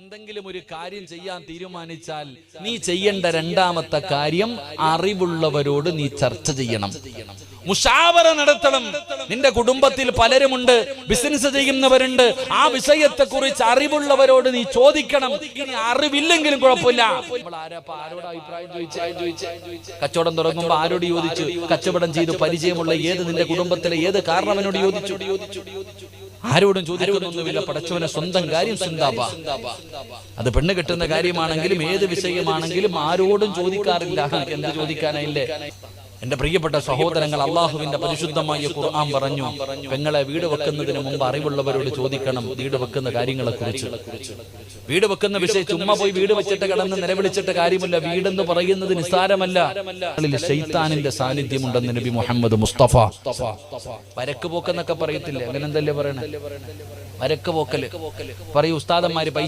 എന്തെങ്കിലും ഒരു കാര്യം ചെയ്യാൻ തീരുമാനിച്ചാൽ നീ ചെയ്യേണ്ട രണ്ടാമത്തെ കാര്യം അറിവുള്ളവരോട് നീ ചർച്ച ചെയ്യണം, മുഷാവറ നടത്തണം. നിന്റെ കുടുംബത്തിൽ പലരുമുണ്ട്, ബിസിനസ് ചെയ്യുന്നവരുണ്ട്. ആ വിഷയത്തെ കുറിച്ച് അറിവുള്ളവരോട് നീ ചോദിക്കണം. ഇനി അറിവില്ലെങ്കിലും കുഴപ്പമില്ല. ആരോട് അഭിപ്രായം കച്ചവടം തുടങ്ങുമ്പോ ആരോട് ചോദിച്ചു? കച്ചവടം ചെയ്ത് പരിചയമുള്ള ഏത് നിന്റെ കുടുംബത്തിലെ ഏത് കാരണവനോട് ചോദിച്ചു? ആരോടും ചോദിക്കുന്നൊന്നുമില്ല. പടച്ചവനെ സ്വന്തം കാര്യം സിന്ദാബ. അത് പെണ്ണ് കെട്ടുന്ന കാര്യമാണെങ്കിലും ഏത് വിഷയമാണെങ്കിലും ആരോടും ചോദിക്കാറില്ല. എന്ത് ചോദിക്കാനായില്ലേ? എന്റെ പ്രിയപ്പെട്ട സഹോദരങ്ങൾ, അള്ളാഹുവിന്റെ പരിശുദ്ധമായ ഖുർആൻ പറഞ്ഞു, പെങ്ങളെ വീട് വെക്കുന്നതിന് മുമ്പ് അറിവുള്ളവരോട് ചോദിക്കണം വീട് വെക്കുന്ന കാര്യങ്ങളെ കുറിച്ച്. വീട് വെക്കുന്ന വിഷയം ചുമ്മാ പോയി വീട് വെച്ചിട്ട് കിടന്ന് നിലവിളിച്ചിട്ട് കാര്യമില്ല. വീടെന്ന് പറയുന്നത് നിസ്സാരമല്ല. ശൈത്താനിന്റെ സാന്നിധ്യമുണ്ടെന്ന് നബി മുഹമ്മദ് മുസ്തഫ. വരക്ക് പോക്കെന്നൊക്കെ പറയത്തില്ലേ? അങ്ങനെ എന്തല്ലേ പറയണേ? വരക്ക് പോക്കല് പറയൂ ഉസ്താദന്മാര്.